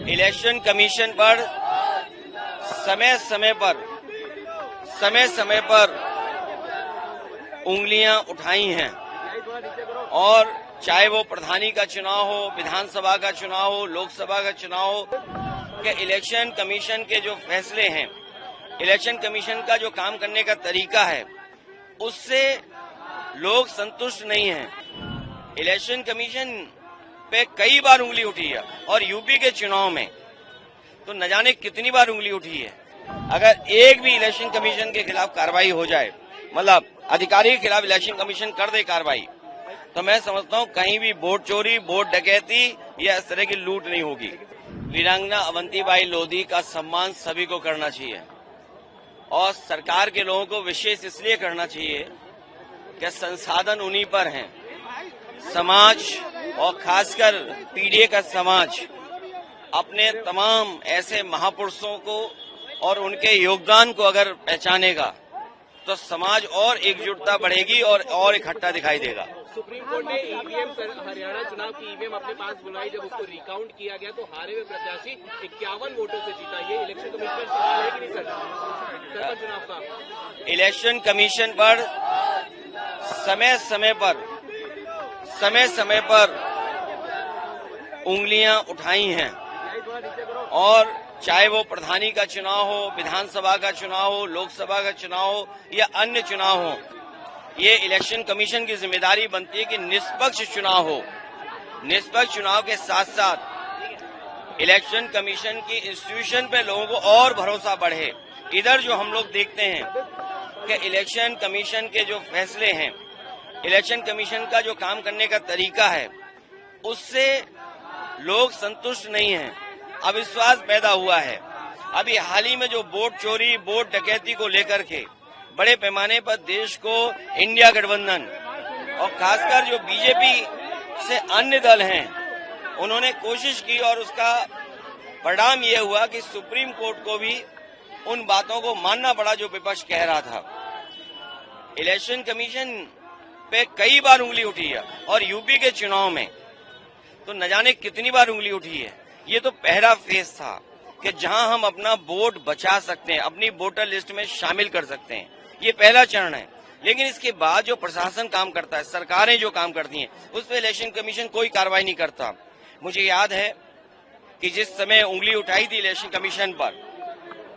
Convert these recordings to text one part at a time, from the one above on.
Election commission पर समय समय पर उंगलियां उठाई हैं और चाहे वो प्रधानी का चुनाव हो, विधानसभा का चुनाव हो, लोकसभा का चुनाव हो, कि इलेक्शन कमीशन के जो फैसले हैं, इलेक्शन कमीशन का जो काम करने का तरीका है, उससे लोग संतुष्ट नहीं हैं। इलेक्शन कमीशन पे कई बार उंगली उठी है और यूपी के चुनाव में तो न जाने कितनी बार उंगली उठी है। अगर एक भी इलेक्शन कमीशन के खिलाफ कार्रवाई हो जाए, मतलब अधिकारी के खिलाफ इलेक्शन कमीशन कर दे कार्रवाई, तो मैं समझता हूं कहीं भी वोट चोरी, वोट डकैती या इस तरह की लूट नहीं होगी। वीरांगना अवंतीबाई लोधी का सम्मान सभी को करना चाहिए और सरकार के लोगों को विशेष इसलिए करना चाहिए कि संसाधन उन्हीं पर हैं। समाज और खासकर पीडीए का समाज अपने तमाम ऐसे महापुरुषों को और उनके योगदान को अगर पहचानेगा तो समाज और एकजुटता बढ़ेगी और इकट्ठा दिखाई देगा। सुप्रीम कोर्ट ने ईवीएम हरियाणा चुनाव की ईवीएम अपने पास बुलाई, जब उसको रिकाउंट किया गया तो हारे हुए प्रत्याशी 51 वोटों से जीता। ये इलेक्शन कमीशन पर सवाल है कि नहीं सर चुनाव का? इलेक्शन कमीशन पर समय समय पर उंगलियां उठाई हैं और चाहे वो प्रधानी का चुनाव हो, विधानसभा का चुनाव हो, लोकसभा का चुनाव हो या अन्य चुनाव हो, ये इलेक्शन कमीशन की जिम्मेदारी बनती है कि निष्पक्ष चुनाव हो। निष्पक्ष चुनाव के साथ साथ इलेक्शन कमीशन की इंस्टीट्यूशन पे लोगों को और भरोसा बढ़े। इधर जो हम लोग देखते हैं कि इलेक्शन कमीशन के जो फैसले हैं, इलेक्शन कमीशन का जो काम करने का तरीका है, उससे लोग संतुष्ट नहीं हैं, अविश्वास पैदा हुआ है। अभी हाल ही में जो वोट चोरी, वोट डकैती को लेकर के बड़े पैमाने पर देश को इंडिया गठबंधन और खासकर जो बीजेपी से अन्य दल हैं, उन्होंने कोशिश की और उसका परिणाम यह हुआ कि सुप्रीम कोर्ट को भी उन बातों को मानना पड़ा जो विपक्ष कह रहा था। इलेक्शन कमीशन पे कई बार उंगली उठी है और यूपी के चुनाव में तो न जाने कितनी बार उंगली उठी है। ये तो पहला फेज था कि जहां हम अपना वोट बचा सकते हैं, अपनी वोटर लिस्ट में शामिल कर सकते हैं, ये पहला चरण है। लेकिन इसके बाद जो प्रशासन काम करता है, सरकारें जो काम करती हैं, उस पर इलेक्शन कमीशन कोई कार्रवाई नहीं करता। मुझे याद है कि जिस समय उंगली उठाई थी इलेक्शन कमीशन पर,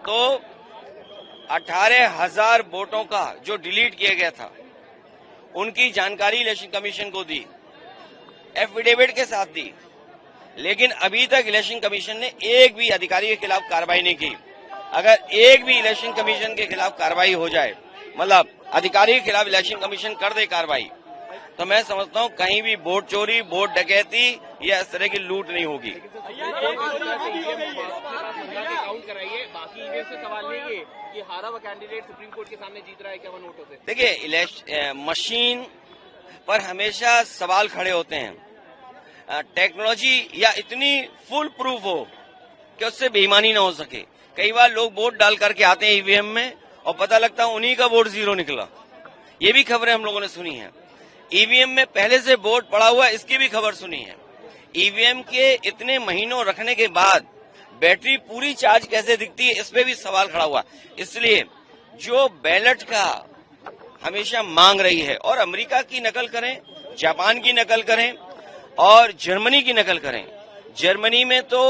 तो 18,000 वोटों का जो डिलीट किया गया था, उनकी जानकारी इलेक्शन कमीशन को दी, एफिडेविट के साथ दी, लेकिन अभी तक इलेक्शन कमीशन ने एक भी अधिकारी के खिलाफ कार्रवाई नहीं की। अगर एक भी इलेक्शन कमीशन के खिलाफ कार्रवाई हो जाए, मतलब अधिकारी के खिलाफ इलेक्शन कमीशन कर दे कार्रवाई, तो मैं समझता हूं कहीं भी वोट चोरी, वोट डकैती या इस तरह की लूट नहीं होगी। कि हारा हुआ कैंडिडेट सुप्रीम कोर्ट के सामने जीत रहा है 51 वोटों से। देखिए, मशीन पर हमेशा सवाल खड़े होते हैं। टेक्नोलॉजी या इतनी फुल प्रूफ हो कि उससे बेईमानी ना हो सके। कई बार लोग वोट डाल करके आते हैं ईवीएम में और पता लगता है उन्हीं का वोट 0 निकला। ये भी खबरें हम लोगों ने सुनी है। ईवीएम में पहले से वोट पड़ा हुआ, इसकी भी खबर सुनी है। ईवीएम के इतने महीनों रखने के बाद बैटरी पूरी चार्ज कैसे दिखती है, इस पे भी सवाल खड़ा हुआ। इसलिए जो बैलेट का हमेशा मांग रही है, और अमेरिका की नकल करें, जापान की नकल करें और जर्मनी की नकल करें। जर्मनी में तो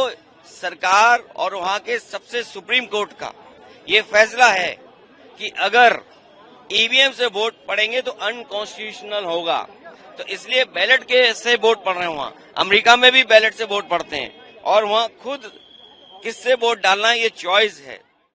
सरकार और वहां के सबसे सुप्रीम कोर्ट का ये फैसला है कि अगर ईवीएम से वोट पड़ेंगे तो अनकॉन्स्टिट्यूशनल होगा। तो इसलिए बैलेट के से वोट पड़ रहे हैं वहां। अमेरिका में भी बैलेट से वोट पड़ते हैं और वहां खुद किससे वोट डालना ये चॉइस है।